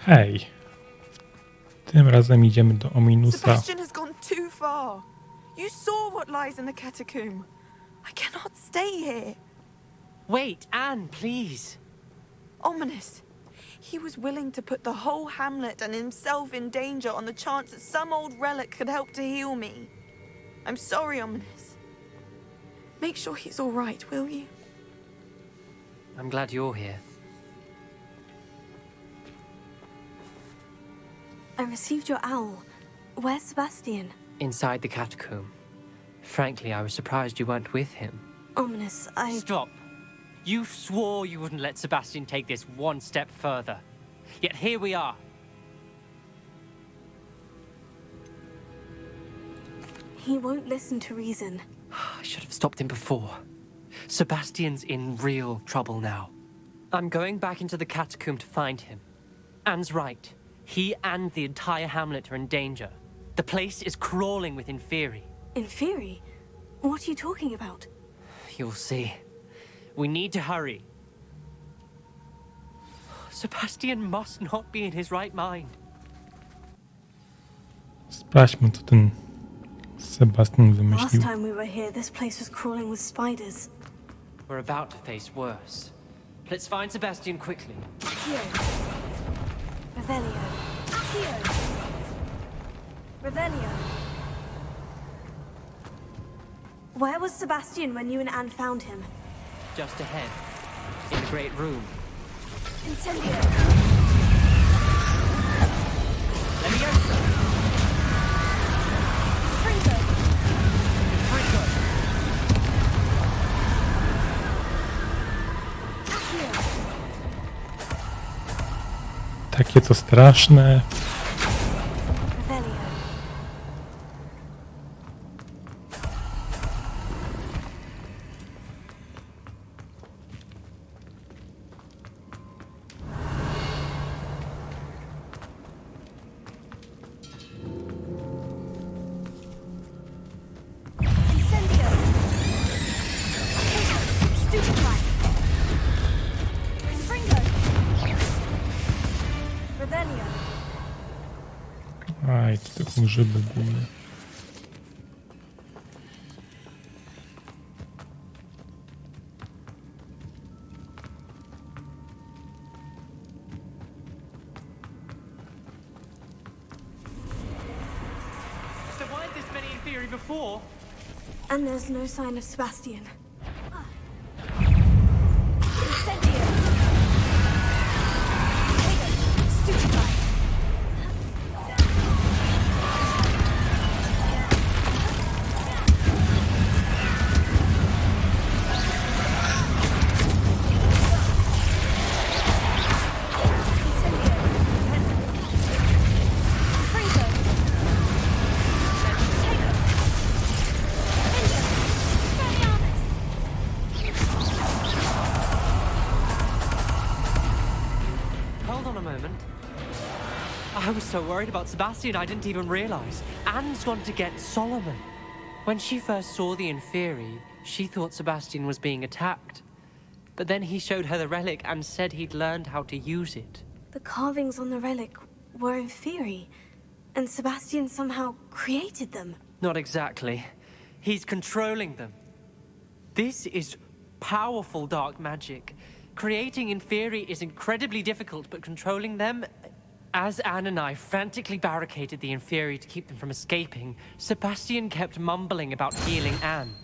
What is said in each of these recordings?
Hej. Tym razem idziemy do Ominusa. Sebastian has gone too far. You saw what lies in the catacomb. I cannot stay here. Wait, Anne, please. Ominous. He was willing to put the whole hamlet and himself in danger on the chance that some old relic could help to heal me. I'm sorry, Ominous. Make sure he's all right, will you? I'm glad you're here. I received your owl. Where's Sebastian? Inside the catacomb. Frankly, I was surprised you weren't with him. Ominous, Stop. You swore you wouldn't let Sebastian take this one step further. Yet here we are. He won't listen to reason. I should have stopped him before. Sebastian's in real trouble now. I'm going back into the catacomb to find him. Anne's right. He and the entire hamlet are in danger. The place is crawling with Inferi. Inferi? What are you talking about? You'll see. We need to hurry. Sebastian must not be in his right mind. Sprawdźmy, co ten Sebastian Last wymyślił. time we were here, this place was crawling with spiders. We're about to face worse. Let's find Sebastian quickly. Accio. Revelio. Accio. Revelio. Where was Sebastian when you and Anne found him? Just ahead. In the great room. Incendio. Leviosa! Fringo. Fringo! Accio. Takie to straszne. Revelio. Incendio. Stupefy. Fringo. Revelio. Aj, to te grzyby były. So why this many in theory before? And there's no sign of Sebastian. Incendio. Stupefy. Hold on a moment. I was so worried about Sebastian I didn't even realize. Anne's gone to get Solomon. When she first saw the Inferi, she thought Sebastian was being attacked. But then he showed her the relic and said he'd learned how to use it. The carvings on the relic were Inferi, and Sebastian somehow created them. Not exactly. He's controlling them. This is powerful dark magic. Creating Inferi is incredibly difficult, but controlling them... As Anne and I frantically barricaded the Inferi to keep them from escaping, Sebastian kept mumbling about healing Anne.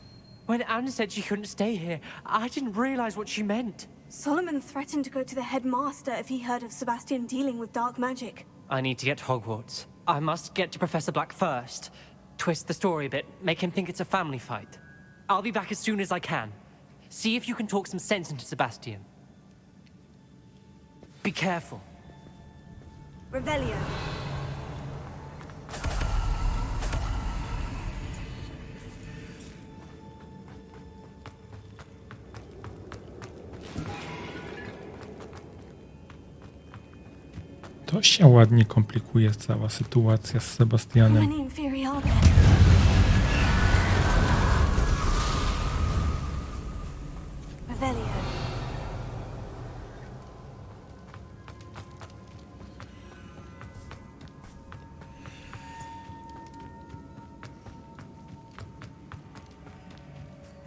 When Anne said she couldn't stay here, I didn't realize what she meant. Solomon threatened to go to the headmaster if he heard of Sebastian dealing with dark magic. I need to get to Hogwarts. I must get to Professor Black first. Twist the story a bit, make him think it's a family fight. I'll be back as soon as I can. See if you can talk some sense into Sebastian. Be careful. Revelio. To się ładnie komplikuje cała sytuacja z How Sebastianem. many Inferi are there? Revelio.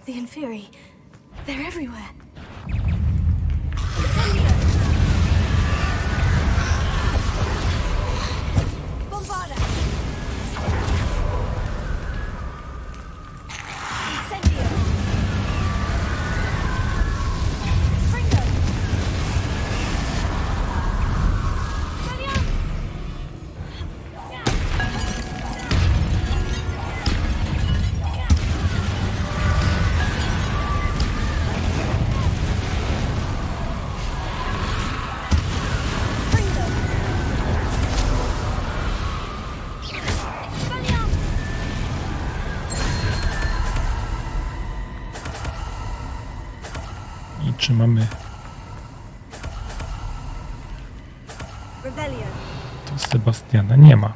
The Inferi. They're everywhere. Bombarda! Incendio! Fringo! Gallions! I czy mamy Rebellion. tu Sebastiana? Nie ma.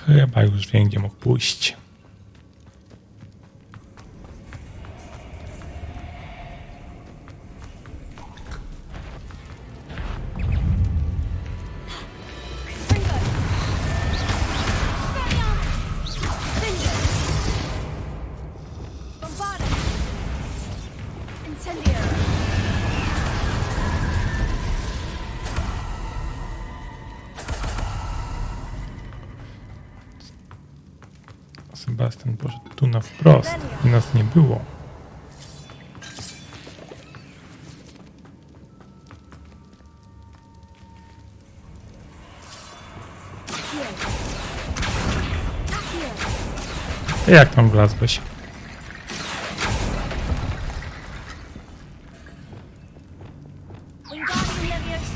Chyba już wiem, gdzie mógł pójść. Fringo! Gallions! Fringo! Bombarda! Incendio! Sebastian poszedł tu na wprost i nas nie było. Jak tam wlazłeś? Wingardium Leviosa!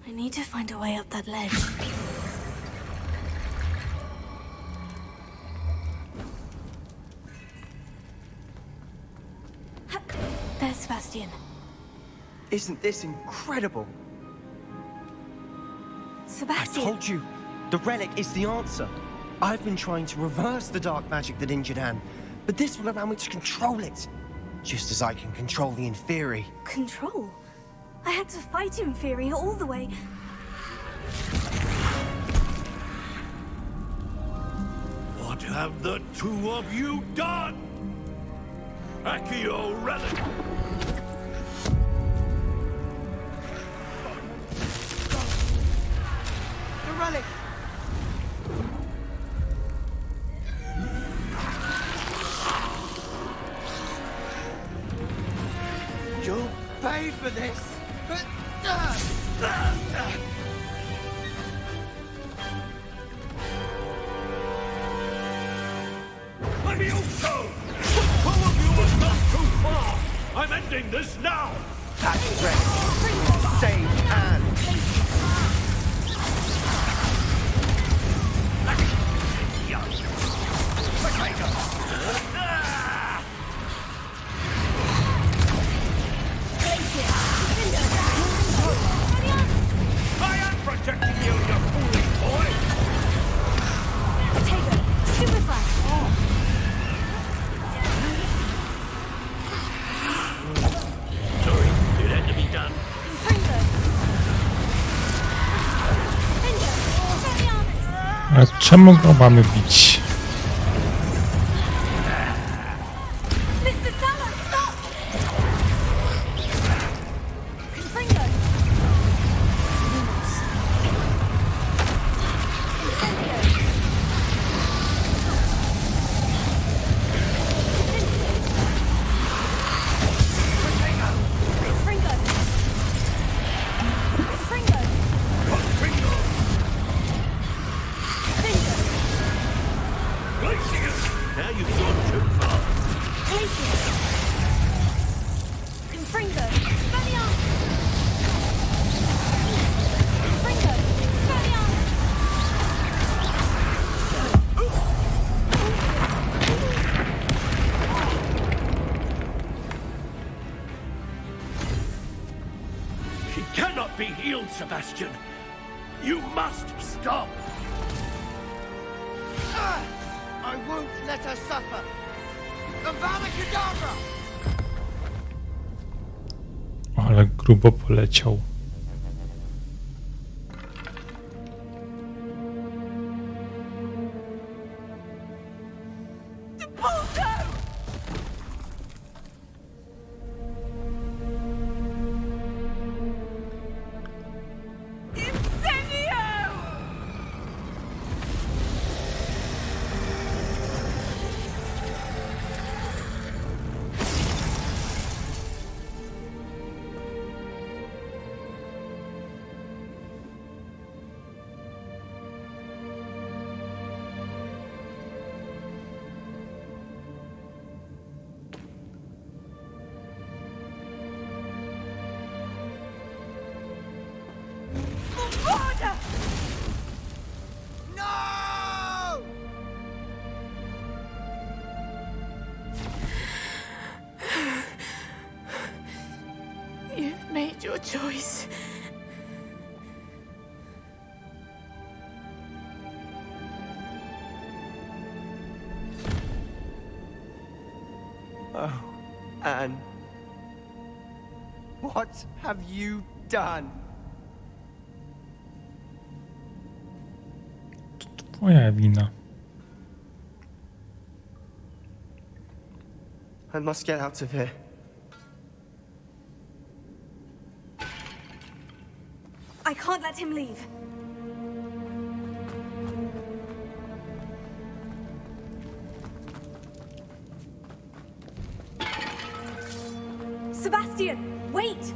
I need to find a way up that ledge. There's Sebastian. Isn't this incredible? I Sebastian! told you, the relic is the answer. I've been trying to reverse the dark magic that injured Anne, but this will allow me to control it. Just as I can control the Inferi. Control? I had to fight Inferi all the way. What have the two of you done? Accio relic! The relic! You'll pay for this! Levioso! Two of you have gone too far! I'm ending this now! That's right. Save Anne! I am protecting you, you foolish boy! Tago! Stupefy! Sorry, it had to be done. Fringo! Fringo! Gallions! A czemu go mamy bić? Mr. Sala, stop! Fringo! Lumos. Incendio! Fringo! Fringo! Bingo! Fringo! Glacius! Now you've gone too far. Glacius! Confringo! Gallions! Confringo! Gallions! She cannot be healed, Sebastian. You must stop. I won't let her suffer! Avada Kedavra! Ale grubo poleciał. You've made your choice. Oh, Anne. What have you done? Twoja wina. I must get out of here. I can't let him leave. Sebastian, wait!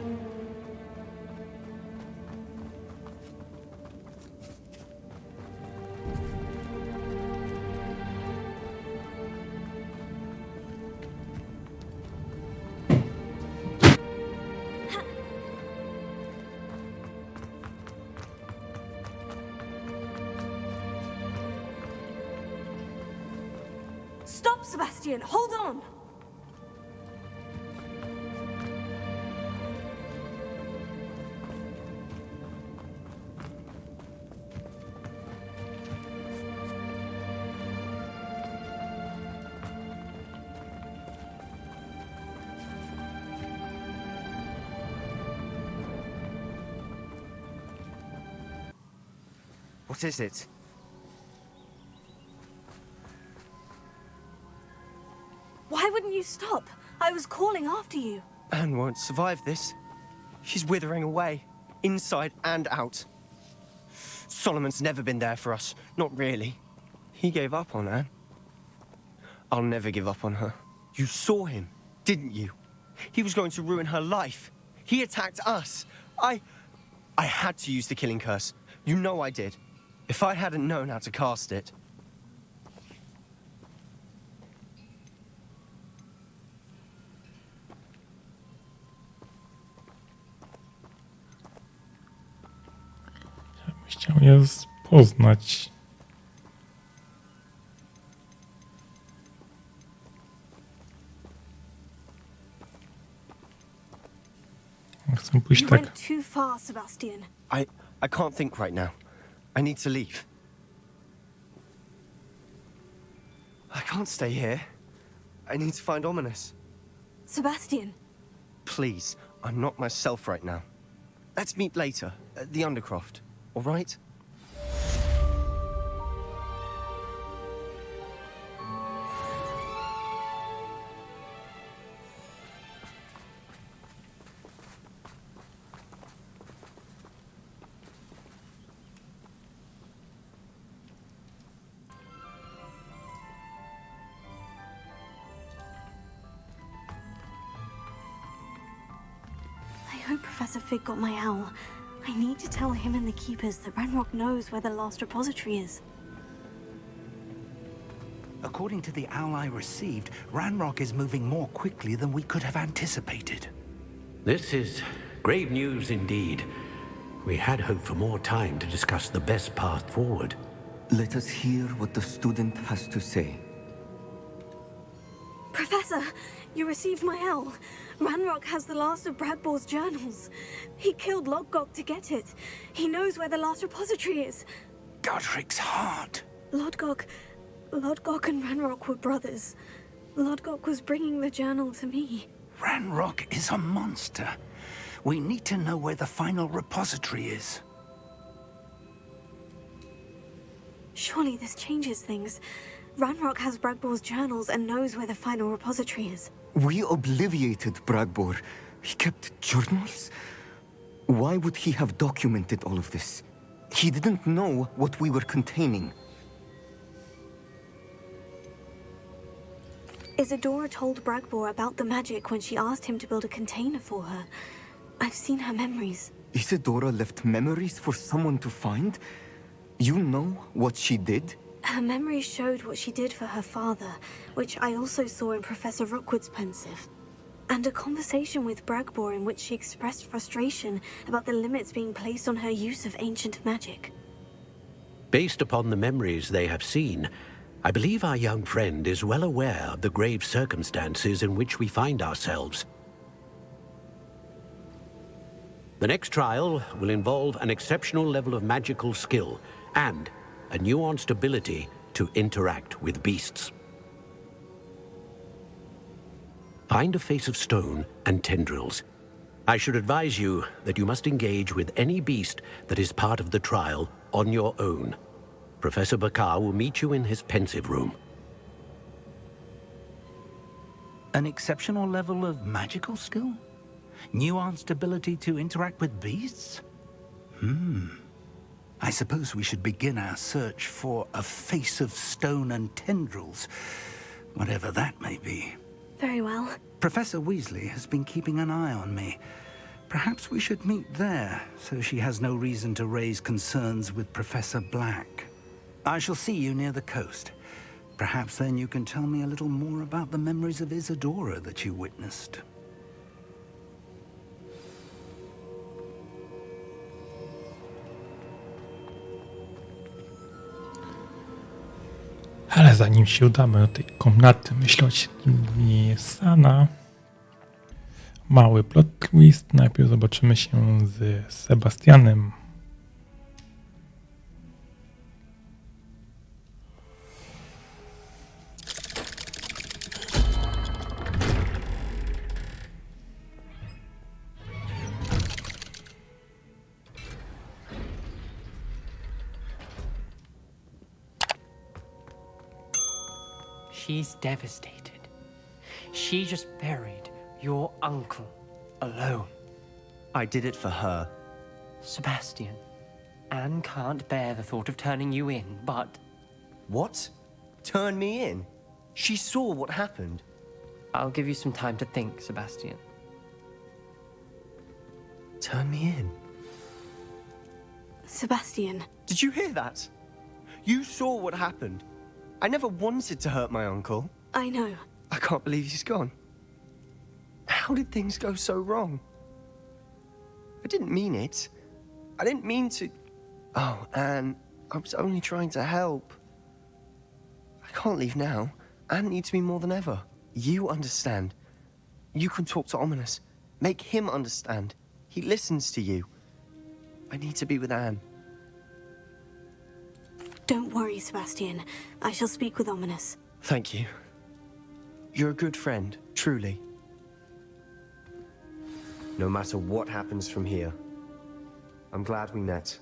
Stop, Sebastian! Hold on! What is it? Why wouldn't you stop? I was calling after you. Anne won't survive this. She's withering away, inside and out. Solomon's never been there for us, not really. He gave up on Anne. I'll never give up on her. You saw him, didn't you? He was going to ruin her life. He attacked us. I had to use the killing curse. You know I did. If I hadn't known how to cast it... Chciał je poznać. Chcę pójść You tak. went too far, Sebastian. I can't think right now. I need to leave. I can't stay here. I need to find Ominous. Sebastian. Please, I'm not myself right now. Let's meet later, at the Undercroft, all right? I hope Professor Fig got my owl. I need to tell him and the Keepers that Ranrock knows where the last repository is. According to the owl I received, Ranrock is moving more quickly than we could have anticipated. This is grave news indeed. We had hoped for more time to discuss the best path forward. Let us hear what the student has to say. Professor, you received my owl. Ranrock has the last of Bradbore's journals. He killed Lodgok to get it. He knows where the last repository is. Godric's heart. Lodgok and Ranrock were brothers. Lodgok was bringing the journal to me. Ranrock is a monster. We need to know where the final repository is. Surely this changes things. Ranrock has Bragbor's journals and knows where the final repository is. We obliviated Bragbor. He kept journals? Why would he have documented all of this? He didn't know what we were containing. Isadora told Bragbor about the magic when she asked him to build a container for her. I've seen her memories. Isadora left memories for someone to find? You know what she did? Her memories showed what she did for her father, which I also saw in Professor Rookwood's pensive. And a conversation with Bragbor in which she expressed frustration about the limits being placed on her use of ancient magic. Based upon the memories they have seen, I believe our young friend is well aware of the grave circumstances in which we find ourselves. The next trial will involve an exceptional level of magical skill and a nuanced ability to interact with beasts. Find a face of stone and tendrils. I should advise you that you must engage with any beast that is part of the trial on your own. Professor Bakar will meet you in his pensive room. An exceptional level of magical skill? Nuanced ability to interact with beasts? I suppose we should begin our search for a face of stone and tendrils, whatever that may be. Very well. Professor Weasley has been keeping an eye on me. Perhaps we should meet there, so she has no reason to raise concerns with Professor Black. I shall see you near the coast. Perhaps then you can tell me a little more about the memories of Isadora that you witnessed. Ale zanim się udamy do tej komnaty, myślę o siedmiu Sana. Mały plot twist. Najpierw zobaczymy się z Sebastianem. She's devastated. She just buried your uncle alone. I did it for her. Sebastian, Anne can't bear the thought of turning you in, but... What? Turn me in? She saw what happened. I'll give you some time to think, Sebastian. Turn me in? Sebastian. Did you hear that? You saw what happened. I never wanted to hurt my uncle. I know. I can't believe he's gone. How did things go so wrong? I didn't mean it. I didn't mean to... Oh, Anne, I was only trying to help. I can't leave now. Anne needs me more than ever. You understand. You can talk to Ominous. Make him understand. He listens to you. I need to be with Anne. Don't worry, Sebastian. I shall speak with Ominous. Thank you. You're a good friend, truly. No matter what happens from here, I'm glad we met.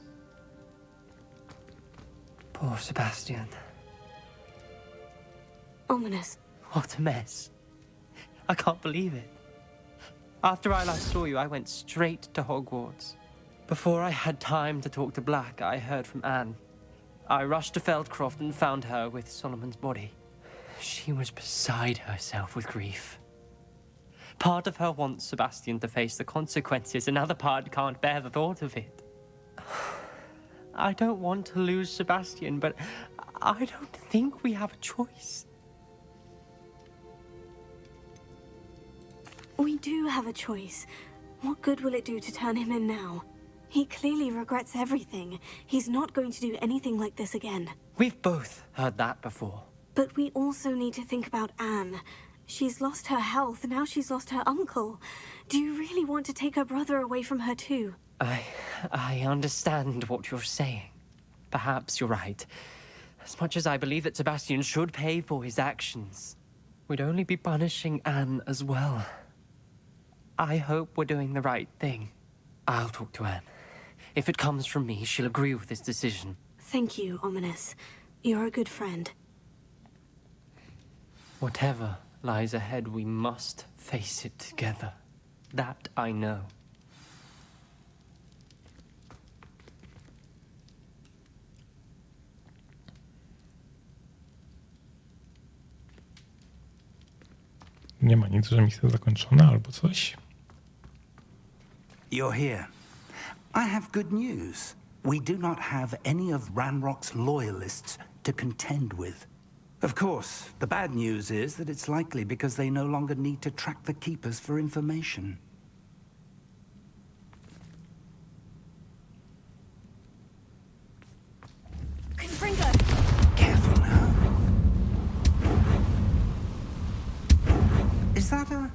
Poor Sebastian. Ominous. What a mess. I can't believe it. After I last saw you, I went straight to Hogwarts. Before I had time to talk to Black, I heard from Anne. I rushed to Feldcroft and found her with Solomon's body. She was beside herself with grief. Part of her wants Sebastian to face the consequences, another part can't bear the thought of it. I don't want to lose Sebastian, but I don't think we have a choice. We do have a choice. What good will it do to turn him in now? He clearly regrets everything. He's not going to do anything like this again. We've both heard that before. But we also need to think about Anne. She's lost her health, now she's lost her uncle. Do you really want to take her brother away from her too? I understand what you're saying. Perhaps you're right. As much as I believe that Sebastian should pay for his actions, we'd only be punishing Anne as well. I hope we're doing the right thing. I'll talk to Anne. If it comes from me, she'll agree with this decision. Thank you, Ominous. You're a good friend. Whatever lies ahead, we must face it together. That I know. Nie ma nic, że misja zakończona albo coś. You're here. I have good news. We do not have any of Ranrock's loyalists to contend with. Of course, the bad news is that it's likely because they no longer need to track the Keepers for information. Careful now. Is that a...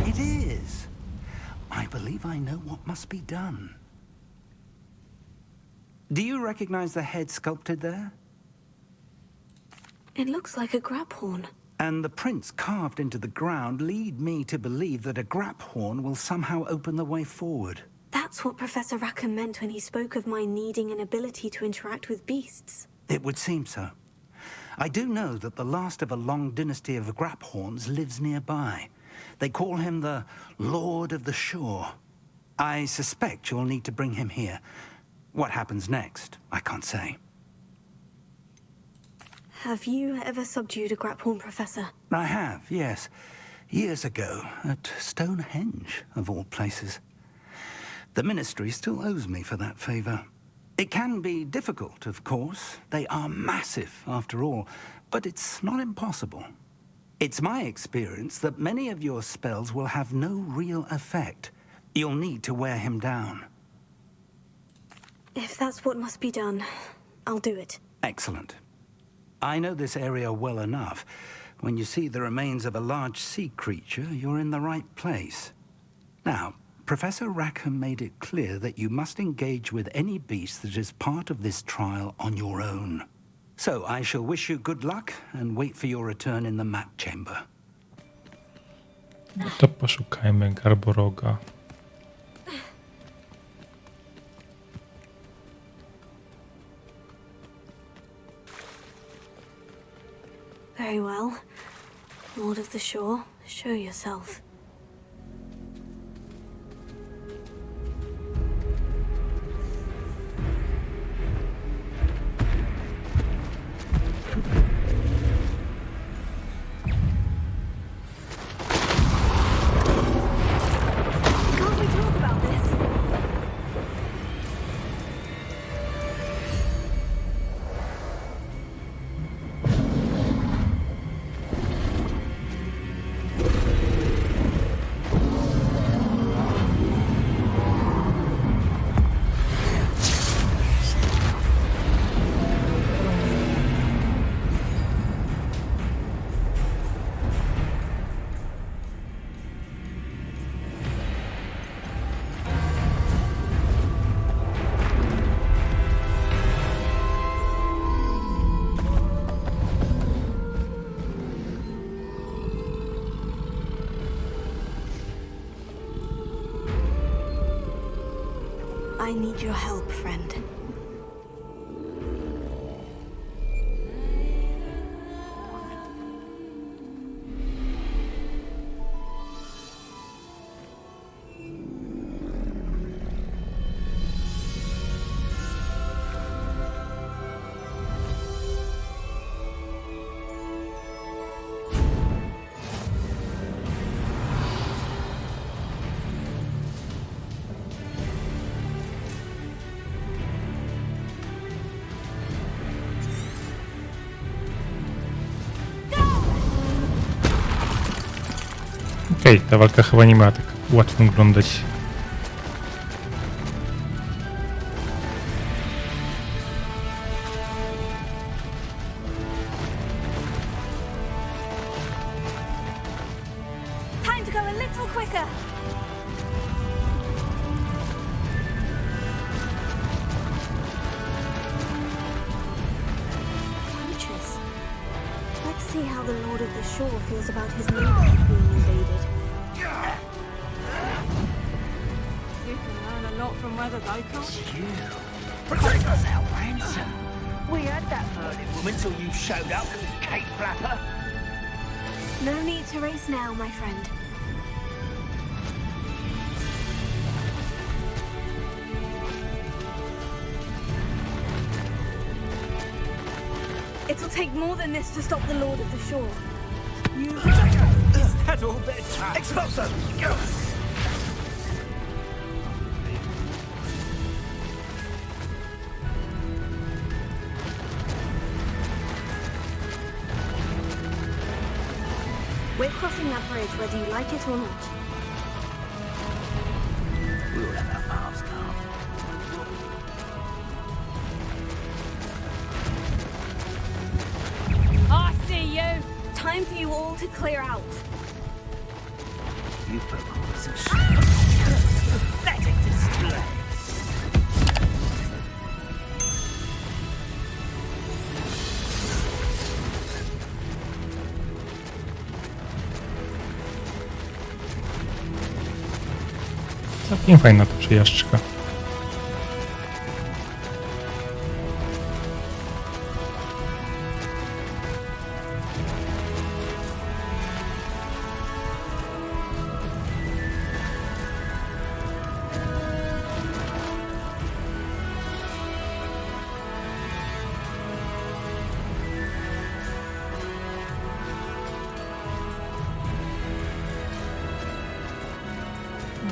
It is. I believe I know what must be done. Do you recognize the head sculpted there? It looks like a grab horn. And the prints carved into the ground lead me to believe that a grab horn will somehow open the way forward. That's what Professor Rackham meant when he spoke of my needing an ability to interact with beasts. It would seem so. I do know that the last of a long dynasty of Graphorns lives nearby. They call him the Lord of the Shore. I suspect you'll need to bring him here. What happens next, I can't say. Have you ever subdued a Graphorn, Professor? I have, yes. Years ago, at Stonehenge, of all places. The Ministry still owes me for that favor. It can be difficult, of course. They are massive, after all, but it's not impossible. It's my experience that many of your spells will have no real effect. You'll need to wear him down. If that's what must be done, I'll do it. Excellent. I know this area well enough. When you see the remains of a large sea creature, you're in the right place. Now, Professor Rackham made it clear that you must engage with any beast that is part of this trial on your own. So I shall wish you good luck and wait for your return in the map chamber. No to poszukajmy Garboroga. Very well. Lord of the Shore, show yourself. Can't we talk about this? I need your help, friend. Okej, ta walka chyba nie miała tak łatwo wyglądać. Time to go a little quicker. Punches. Let's see how the Lord of the Shore feels about his neighbor being invaded. You can learn a lot from weather locals. You. Protect us, our ransom. We had that murdered woman till you showed up, Kate Flapper. No need to race now, my friend. It'll take more than this to stop the Lord of the Shore. Is that all there? Expose them! Go! We're crossing that bridge whether you like it or not. We'll have our paths come. I see you! Time for you all to clear out. You put on some pathetic display. Całkiem fajna ta przejażdżka.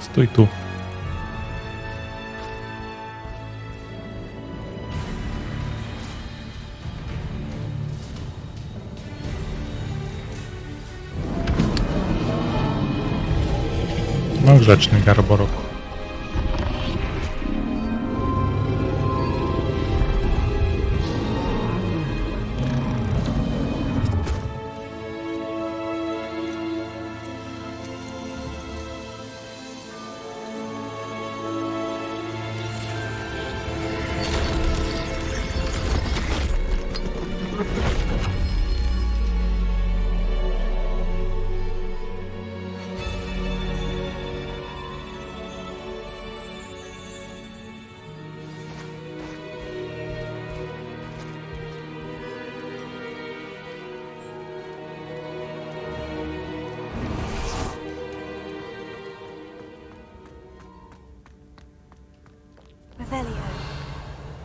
Stój tu. No grzeczny Garboróg.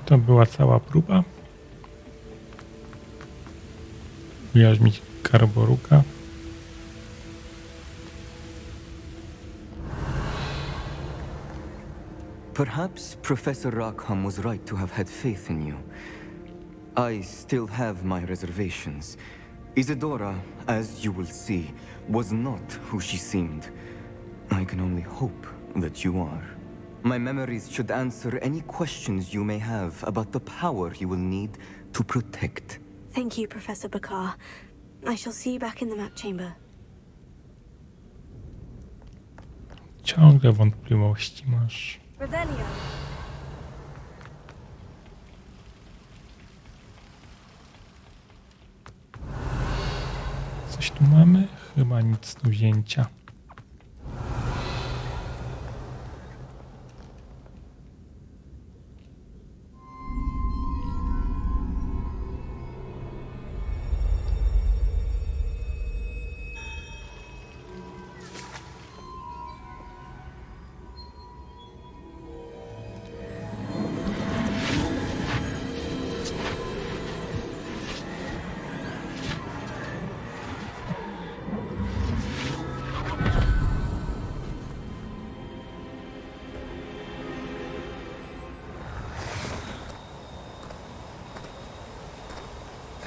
To była cała próba. Wyjaśnić Garboróga. Perhaps Professor Rackham was right to have had faith in you. I still have my reservations. Isadora, as you will see, was not who she seemed. I can only hope that you are. My memories should answer any questions you may have about the power you will need to protect. Thank you, Professor Bakar. I shall see you back in the map chamber. Ciągle wątpliwości masz. Revelio. Coś tu mamy? Chyba nic do wzięcia.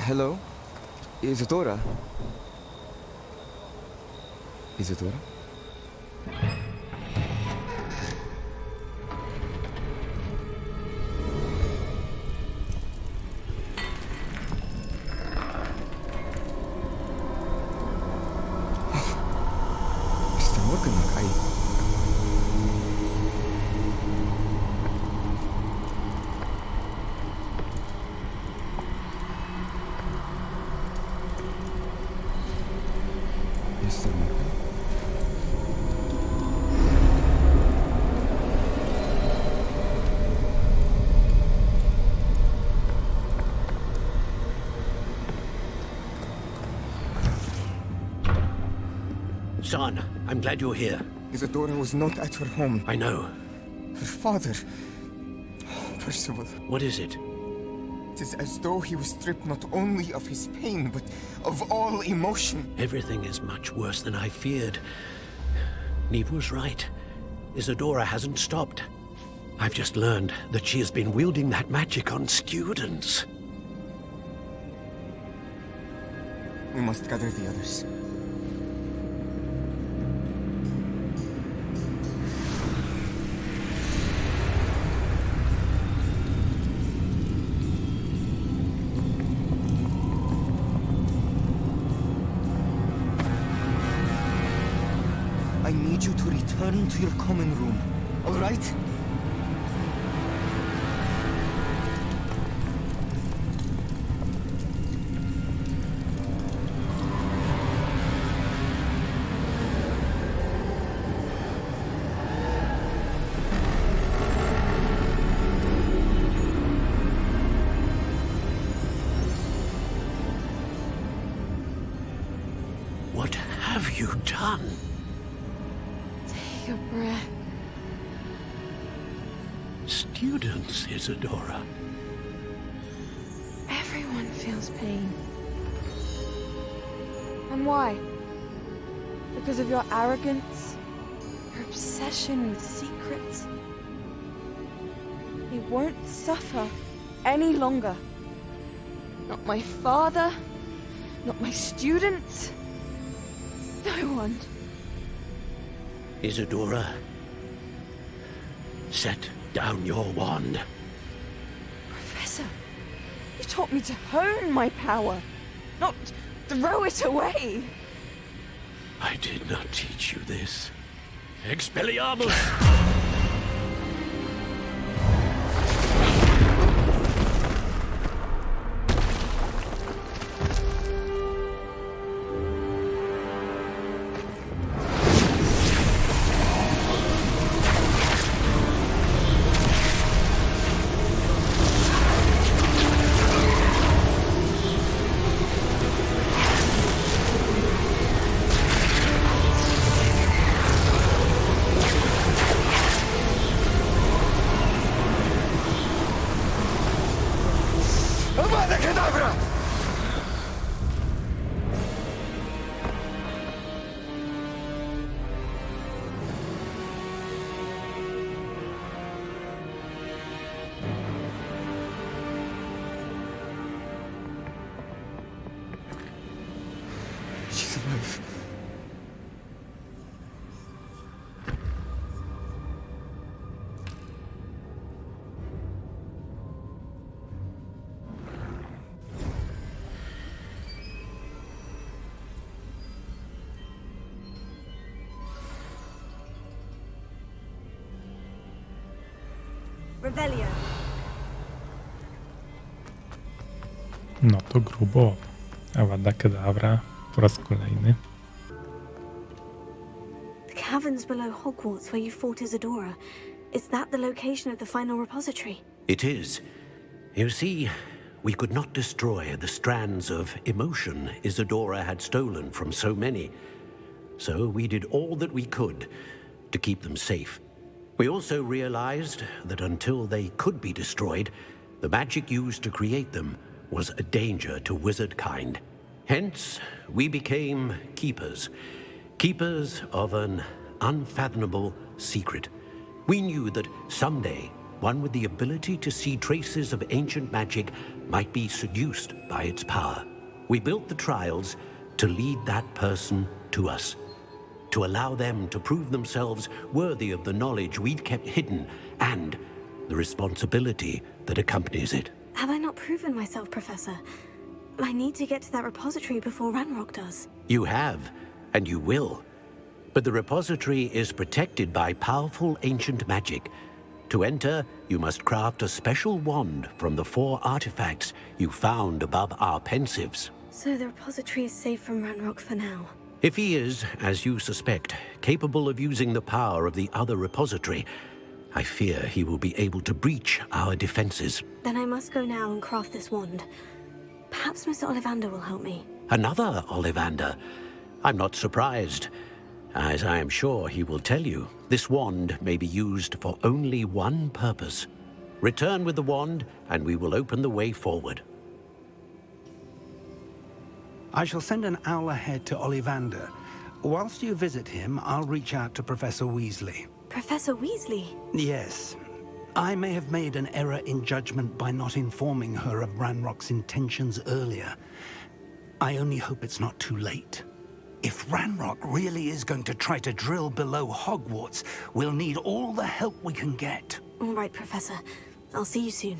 Hello? Isadora? Isadora? Mr. Morgan, Mr. Morgan? Son, I'm glad you're here. Isadora was not at her home. I know. Her father... Percival. What is it? It is as though he was stripped not only of his pain, but of all emotion. Everything is much worse than I feared. Neve was right. Isadora hasn't stopped. I've just learned that she has been wielding that magic on students. We must gather the others. I need you to return to your common room, all right? What have you done? Take a breath. Students, Isadora. Everyone feels pain. And why? Because of your arrogance? Your obsession with secrets? He won't suffer any longer. Not my father, not my students, no one. Isadora, set down your wand. Professor, you taught me to hone my power, not throw it away. I did not teach you this. Expelliarmus! She's alive. Revelio. No to grubo. Avada Kedavra po raz kolejny. The caverns below Hogwarts where you fought Isadora. Is that the location of the final repository? It is. You see, we could not destroy the strands of emotion Isadora had stolen from so many. So we did all that we could to keep them safe. We also realized that until they could be destroyed, the magic used to create them was a danger to wizard kind. Hence, we became keepers. Keepers of an unfathomable secret. We knew that someday, one with the ability to see traces of ancient magic might be seduced by its power. We built the trials to lead that person to us, to allow them to prove themselves worthy of the knowledge we'd kept hidden and the responsibility that accompanies it. Have I not proven myself, Professor? I need to get to that repository before Ranrock does. You have, and you will. But the repository is protected by powerful ancient magic. To enter, you must craft a special wand from the 4 artifacts you found above our pensives. So the repository is safe from Ranrock for now. If he is, as you suspect, capable of using the power of the other repository, I fear he will be able to breach our defenses. Then I must go now and craft this wand. Perhaps Mr. Ollivander will help me. Another Ollivander? I'm not surprised. As I am sure he will tell you, this wand may be used for only one purpose. Return with the wand, and we will open the way forward. I shall send an owl ahead to Ollivander. Whilst you visit him, I'll reach out to Professor Weasley. Professor Weasley? Yes. I may have made an error in judgment by not informing her of Ranrock's intentions earlier. I only hope it's not too late. If Ranrock really is going to try to drill below Hogwarts, we'll need all the help we can get. All right, Professor. I'll see you soon.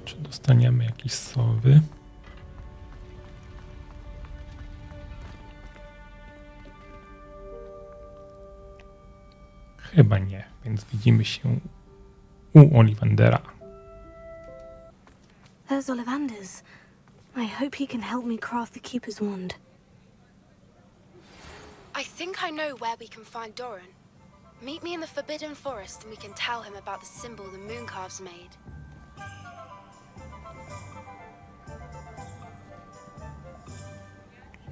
Czy dostaniemy jakieś sowy? Chyba nie, więc widzimy się u Ollivandera. There's Ollivander's. I hope he can help me craft the Keeper's Wand. I think I know where we can find Doran. Meet me in the Forbidden Forest and we can tell him about the symbol the Mooncalves made.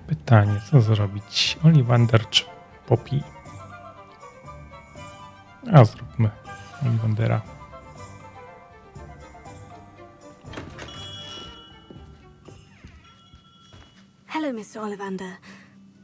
Pytanie, co zrobić? Ollivander czy Poppy? A zróbmy Ollivandera. Hello, Mr. Ollivander.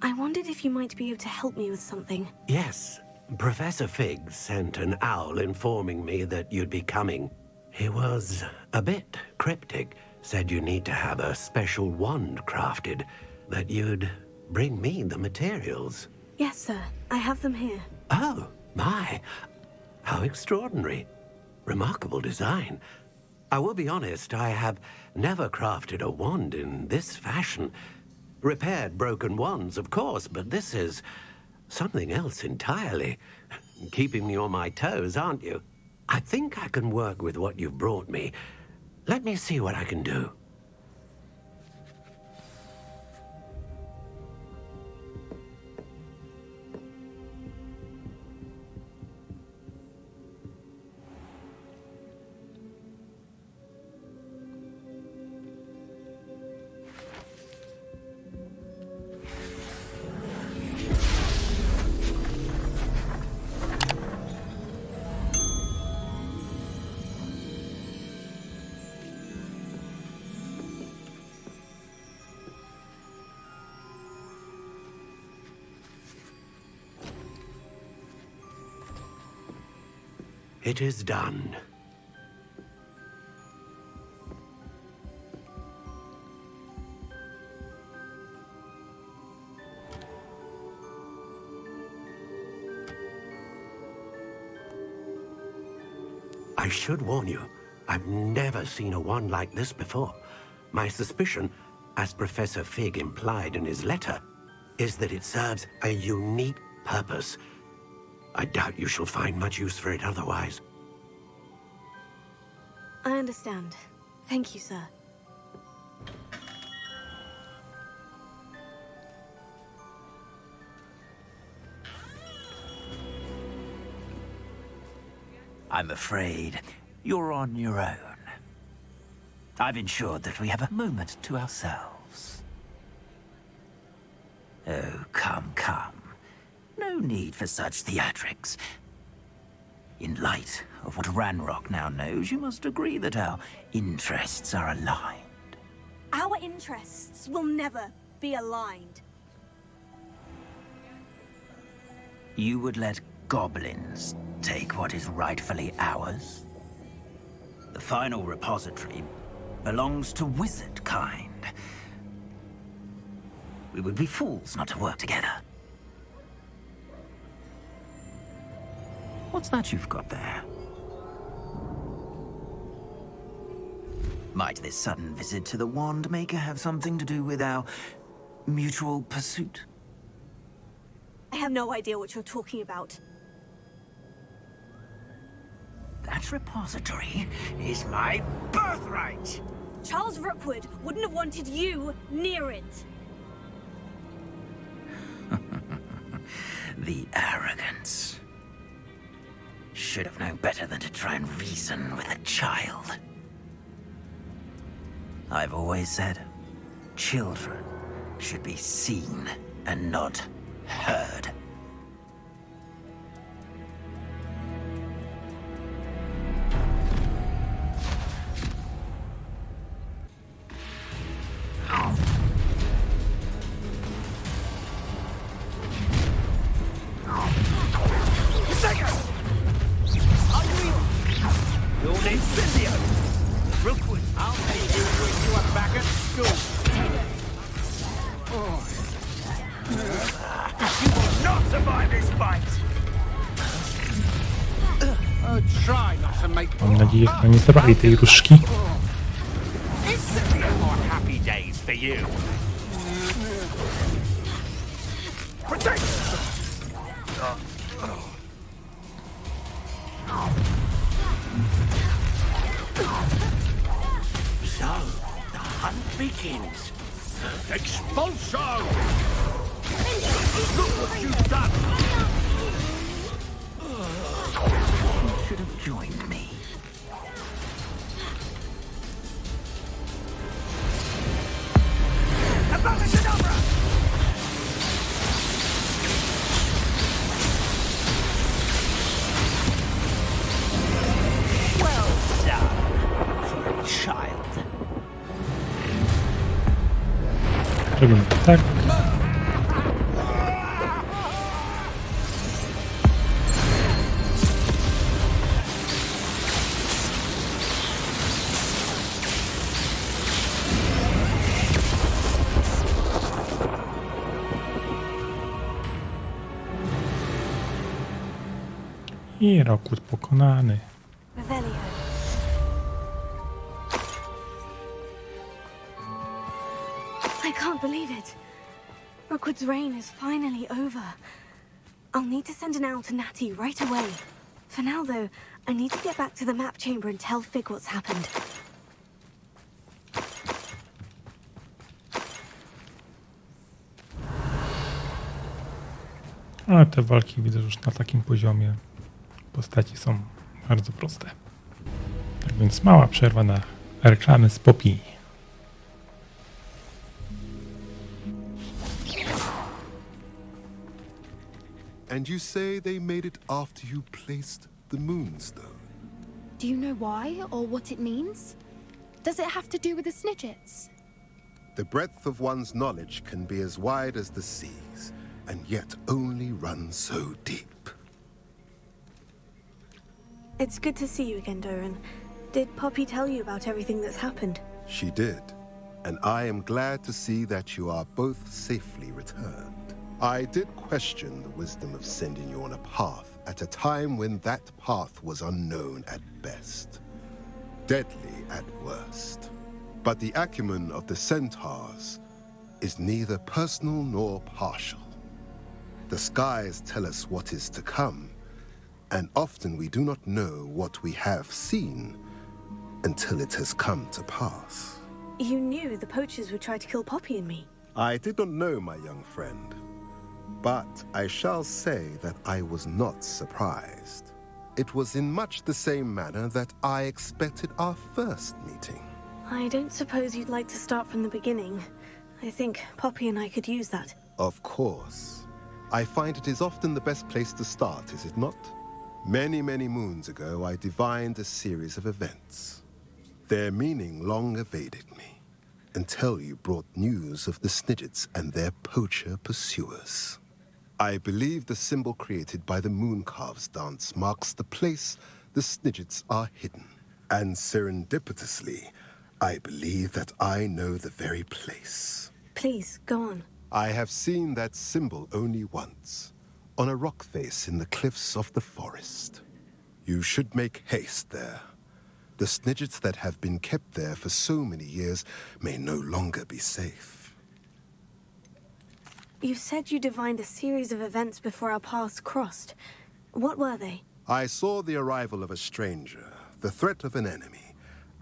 I wondered if you might be able to help me with something. Yes, Professor Fig sent an owl informing me that you'd be coming. He was a bit cryptic, said you need to have a special wand crafted, that you'd bring me the materials. Yes, sir. I have them here. Oh, my. How extraordinary. Remarkable design. I will be honest, I have never crafted a wand in this fashion. Repaired broken wands, of course, but this is something else entirely. Keeping me on my toes, aren't you? I think I can work with what you've brought me. Let me see what I can do. It is done. I should warn you, I've never seen a wand like this before. My suspicion, as Professor Fig implied in his letter, is that it serves a unique purpose. I doubt you shall find much use for it otherwise. I understand. Thank you, sir. I'm afraid you're on your own. I've ensured that we have a moment to ourselves. Oh, come, come. No need for such theatrics. In light of what Ranrock now knows, you must agree that our interests are aligned. Our interests will never be aligned. You would let goblins take what is rightfully ours? The final repository belongs to wizard kind. We would be fools not to work together. What's that you've got there? Might this sudden visit to the Wand Maker have something to do with our mutual pursuit? I have no idea what you're talking about. That repository is my birthright! Charles Rookwood wouldn't have wanted you near it. The arrogance. Should have known better than to try and reason with a child. I've always said, children should be seen and not heard. Mam nadzieję, że nie zabrali tej różdżki. So, the hunt begins. Expulso! Look what you've done! You should have joined me. Well done, for a child. Robimy tak. I Rockwood pokonany. Revelio. I can't believe it. Rookwood's reign is finally over. I'll need to send an owl to Natty right away. For now, though, I need to get back to the map chamber and tell Fig what's happened. Ale te walki widzę już na takim poziomie. Postaci są bardzo proste. Tak więc mała przerwa na reklamy z Poppy. And you say they made it after you placed the moonstone? Do you know why or what it means? Does it have to do with the Snidgets? The breadth of one's knowledge can be as wide as the seas, and yet only run so deep. It's good to see you again, Doran. Did Poppy tell you about everything that's happened? She did, and I am glad to see that you are both safely returned. I did question the wisdom of sending you on a path at a time when that path was unknown at best, deadly at worst. But the acumen of the centaurs is neither personal nor partial. The skies tell us what is to come, and often we do not know what we have seen until it has come to pass. You knew the poachers would try to kill Poppy and me. I did not know, my young friend, but I shall say that I was not surprised. It was in much the same manner that I expected our first meeting. I don't suppose you'd like to start from the beginning. I think Poppy and I could use that. Of course. I find it is often the best place to start, is it not? Many, many moons ago, I divined a series of events. Their meaning long evaded me, until you brought news of the Snidgets and their poacher pursuers. I believe the symbol created by the Mooncalves dance marks the place the Snidgets are hidden. And serendipitously, I believe that I know the very place. Please, go on. I have seen that symbol only once, on a rock face in the cliffs of the forest. You should make haste there. The Snidgets that have been kept there for so many years may no longer be safe. You said you divined a series of events before our paths crossed. What were they? I saw the arrival of a stranger, the threat of an enemy,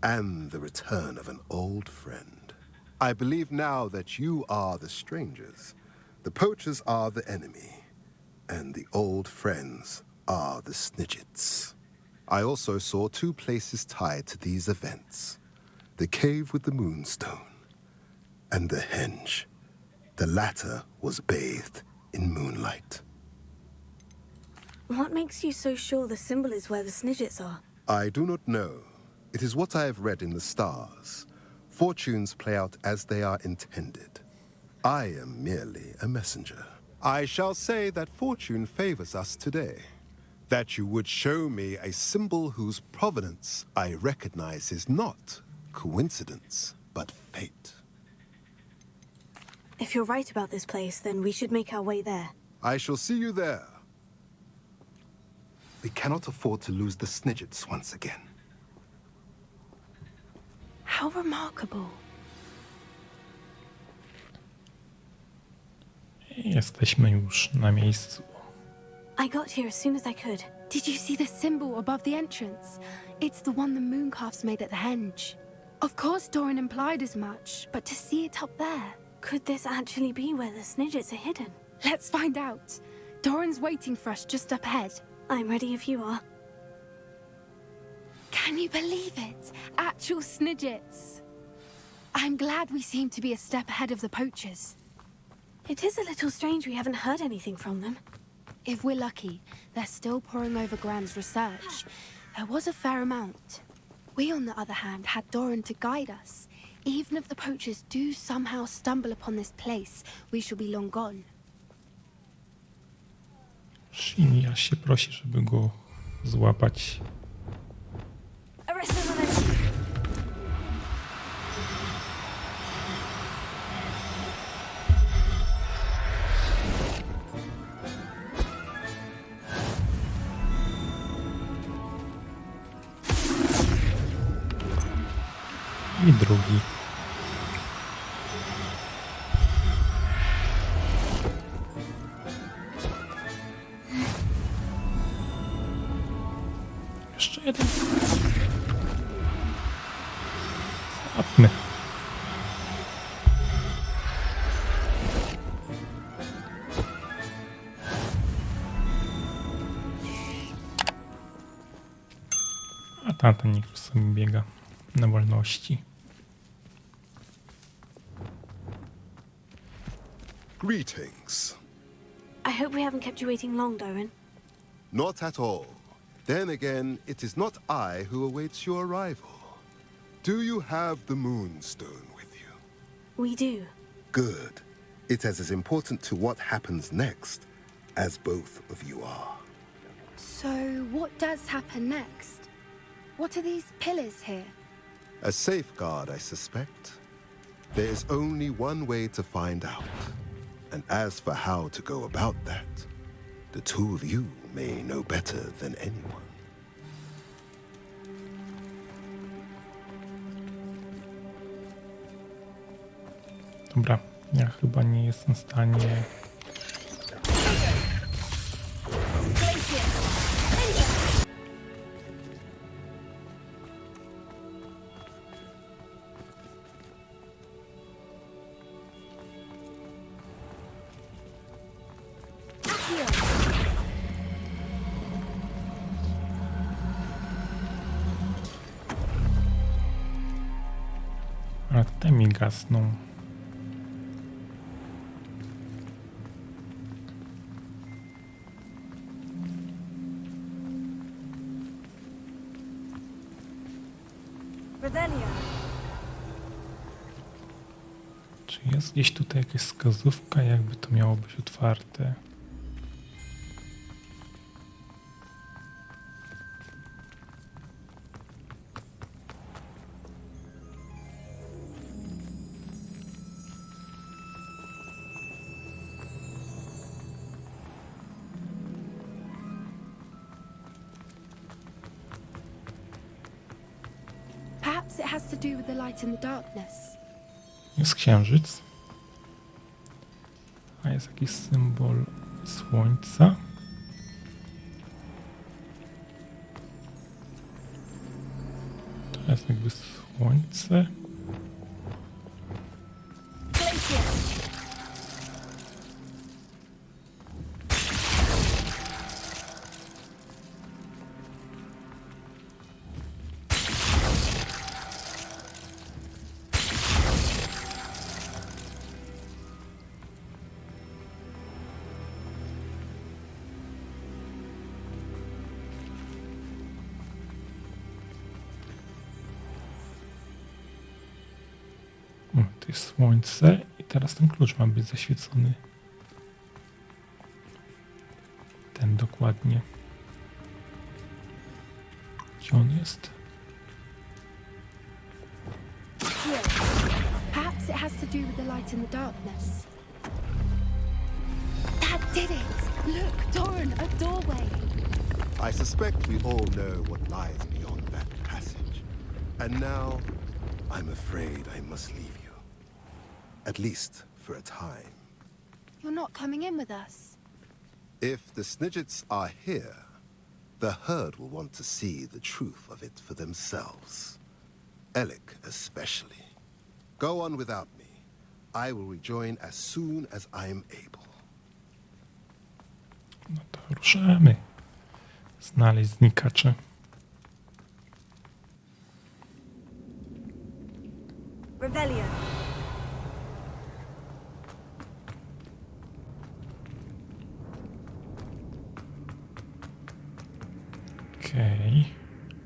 and the return of an old friend. I believe now that you are the strangers, the poachers are the enemy, and the old friends are the Snidgets. I also saw 2 places tied to these events. The cave with the moonstone and the henge. The latter was bathed in moonlight. What makes you so sure the symbol is where the Snidgets are? I do not know. It is what I have read in the stars. Fortunes play out as they are intended. I am merely a messenger. I shall say that fortune favors us today. That you would show me a symbol whose provenance I recognize is not coincidence, but fate. If you're right about this place, then we should make our way there. I shall see you there. We cannot afford to lose the Snidgets once again. How remarkable. Jesteśmy już na miejscu. I got here as soon as I could. Did you see the symbol above the entrance? It's the one the mooncalves made at the henge. Of course Doran implied as much, but to see it up there... Could this actually be where the Snidgets are hidden? Let's find out. Doran's waiting for us just up ahead. I'm ready if you are. Can you believe it? Actual Snidgets. I'm glad we seem to be a step ahead of the poachers. It is a little strange we haven't heard anything from them. If we're lucky, they're still poring over Gran's research. There was a fair amount. We, on the other hand, had Doran to guide us. Even if the poachers do somehow stumble upon this place, we shall be long gone. Shinji aż się prosi, żeby go złapać. I drugi. Jeszcze jeden. Złapmy. A tamten niech sobie biega na wolności. Greetings. I hope we haven't kept you waiting long, Doran. Not at all. Then again, it is not I who awaits your arrival. Do you have the moonstone with you? We do. Good. It is as important to what happens next as both of you are. So, what does happen next? What are these pillars here? A safeguard, I suspect. There is only one way to find out. And as for how to go about that, the two of you may know better than anyone. Dobra, ja chyba nie jestem w stanie... A te mi gasną. Czy jest gdzieś tutaj jakaś wskazówka, jakby to miało być otwarte? Perhaps it has to do with the light in the darkness. Jest księżyc. A jest jakiś symbol słońca. To jest jakby słońce. O, to jest słońce i teraz ten klucz ma być zaświecony. Ten dokładnie. Gdzie on jest? Here. Perhaps it has to do with the light in the darkness. That did it! Look, Doran, a doorway. I suspect we all know what lies beyond that passage. And now, I'm afraid I must leave you. At least for a time. You're not coming in with us. If the Snidgets are here, the herd will want to see the truth of it for themselves. Alec especially. Go on without me. I will rejoin as soon as I am able. No to ruszamy. Znaleźć znikacze. Rebellion. Okej.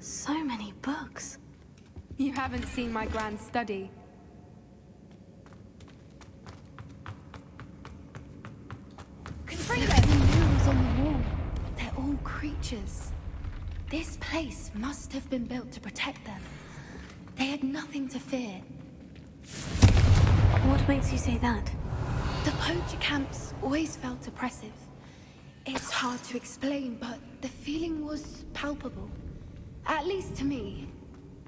So many books. You haven't seen my grand study. Look at the murals on the wall. They're all creatures. This place must have been built to protect them. They had nothing to fear. What makes you say that? The poacher camps always felt oppressive. It's hard to explain, but the feeling was palpable. At least to me.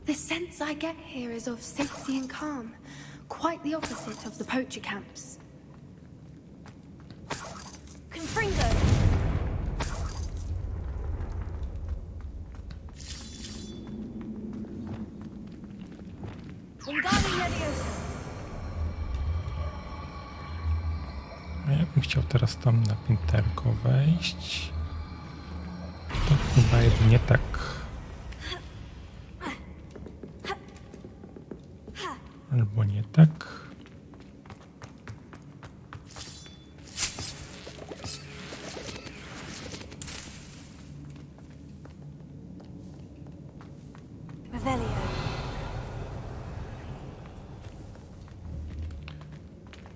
The sense I get here is of safety and calm. Quite the opposite of the poacher camps. Confringo! Wingardium Leviosa! A ja bym chciał teraz tam na pięterko wejść. To chyba jedynie tak. Albo nie tak. Revelio.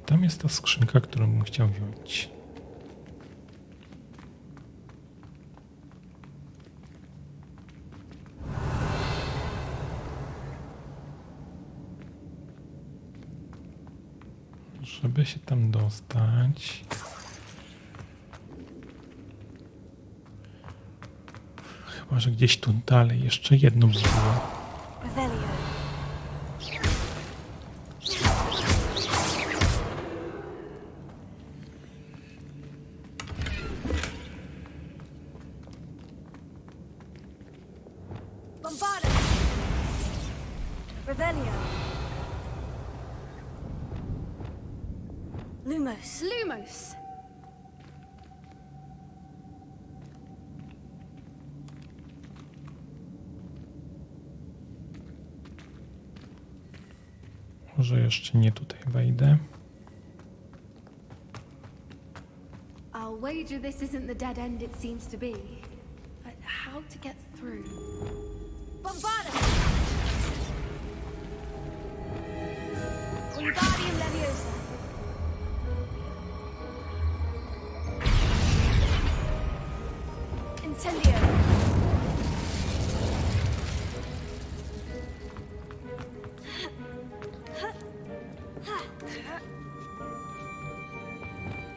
Tam jest ta skrzynka, którą bym chciał wziąć. Żeby się tam dostać. Chyba, że gdzieś tu dalej jeszcze jedno było. Revelio. Bombarda. Revelio. Lumos. Lumos! Może jeszcze nie tutaj wejdę. I'll wager this isn't the dead end it seems to be. But how to get through? Bombarda. Wingardium Leviosa. Incendio.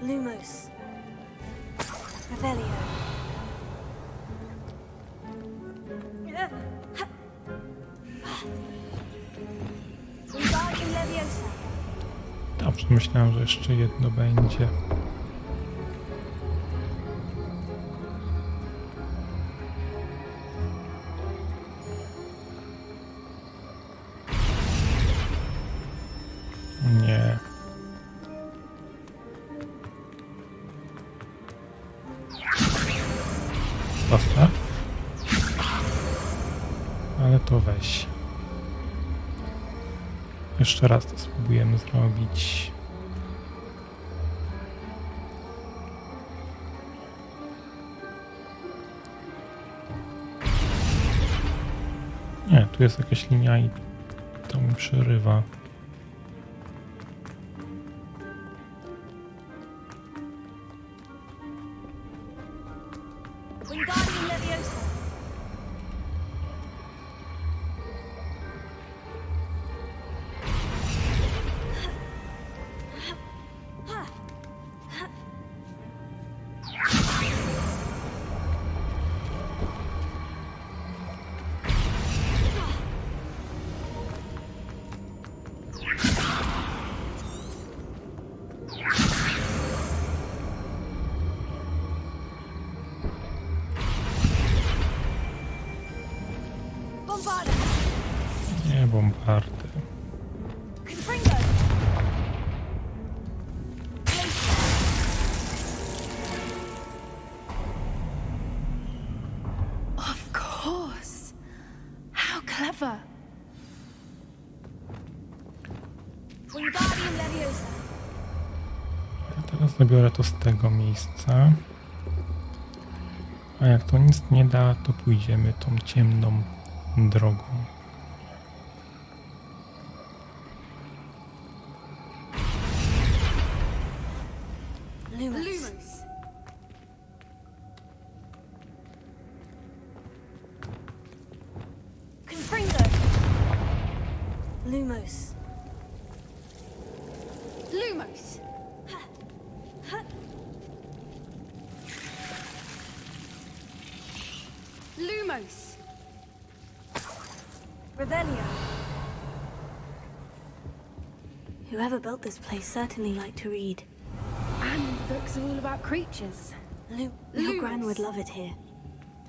Lumos. Revelio. Wingardium Leviosa. Dobrze, myślałem, że jeszcze jedno będzie. Nie. Zostaw. Ale to weź. Jeszcze raz to spróbujemy zrobić. Nie, tu jest jakaś linia i to mi przerywa. Nie bombardy. Of course. How clever. Ja teraz zabiorę to z tego miejsca. A jak to nic nie da, to pójdziemy tą ciemną drogą. Lumos. Lumos. Lumos. Lumos. Revelio. Whoever built this place certainly liked to read. And the books are all about creatures. Your Gran would love it here.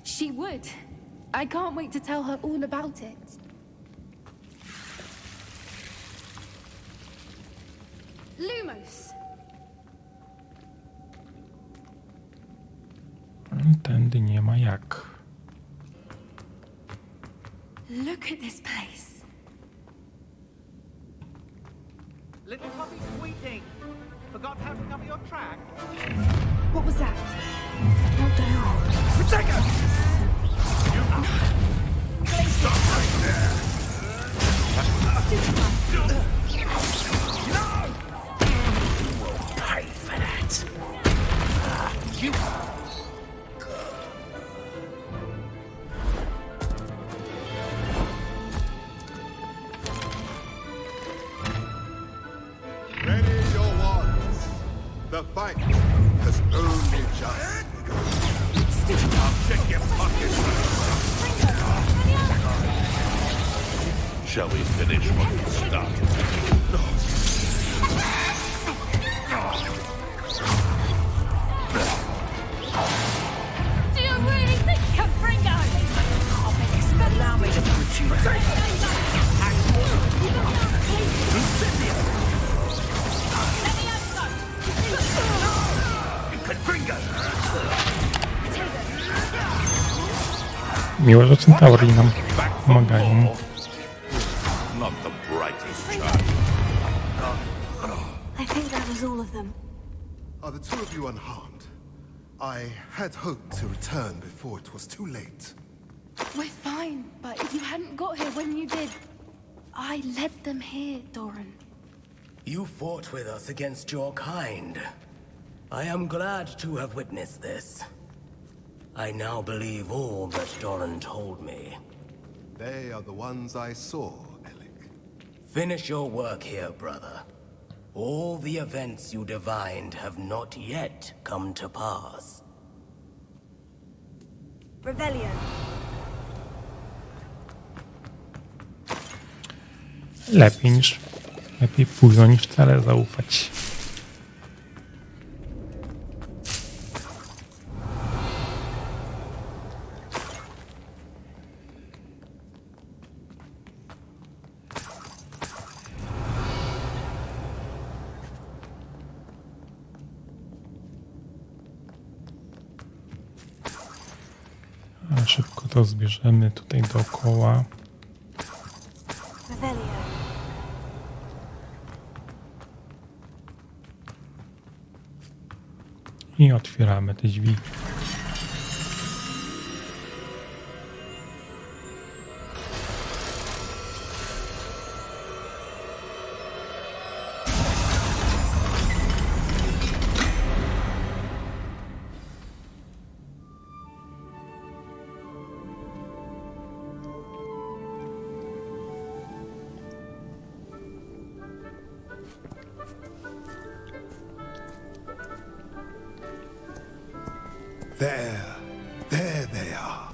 She would. I can't wait to tell her all about it. Lumos. Tędy nie ma jak. Look at this place. Little puppy squeaking. Forgot how to cover your track? What was that? What the hell? Protect us! Stop right there! No! You will pay for that. You... Ready your wands. The fight has only just begun. I'll check your pockets. Shall we finish what we started? Do you really think you can bring us? Allow me to put you down. You could bring us. Miło, że Centauri nam pomagają. Not the brightest child. I think that was all of them. Are the two of you unharmed? I had hoped to return before it was too late. We're fine, but if you hadn't got here when you did, I led them here, Doran. You fought with us against your kind. I am glad to have witnessed this. I now believe all that Doran told me. They are the ones I saw, Alec. Finish your work here, brother. All the events you divined have not yet come to pass. Revelio. Lepiej późno niż wcale zaufać. A szybko to zbierzemy tutaj dookoła. Revelio. I otwieramy te drzwi. There they are.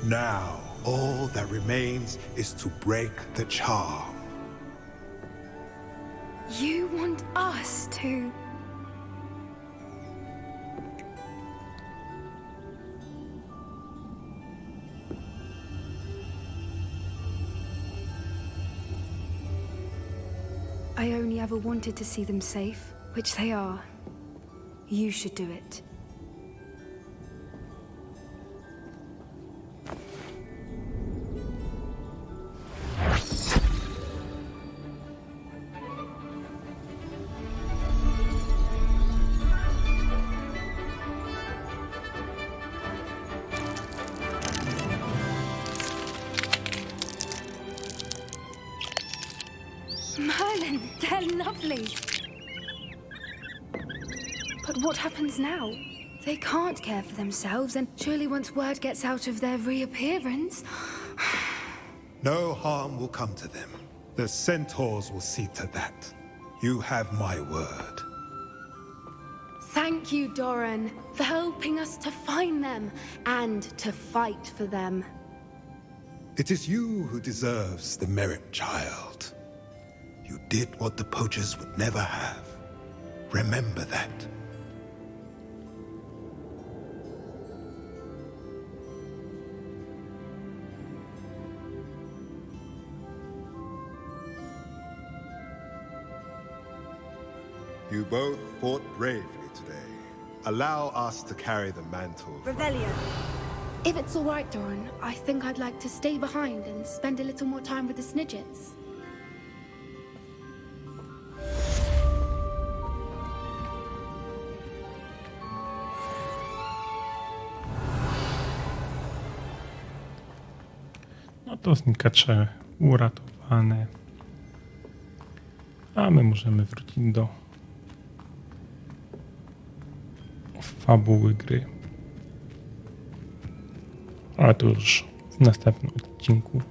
Now, all that remains is to break the charm. You want us to... I only ever wanted to see them safe, which they are. You should do it. Merlin, they're lovely. But what happens now? They can't care for themselves, and surely once word gets out of their reappearance... No harm will come to them. The centaurs will see to that. You have my word. Thank you, Doran, for helping us to find them and to fight for them. It is you who deserves the merit, child. You did what the poachers would never have. Remember that. You both fought bravely today. Allow us to carry the mantle. Revelio. If it's all right, Doran, I think I'd like to stay behind and spend a little more time with the Snidgets. No to znikacze uratowane. A my możemy wrócić do fabuły gry. Ale to już w następnym odcinku.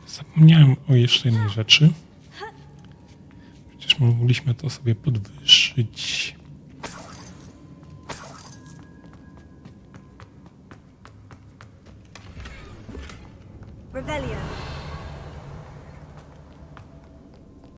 Zapomniałem o jeszcze jednej rzeczy. Przecież mogliśmy to sobie podwyższyć.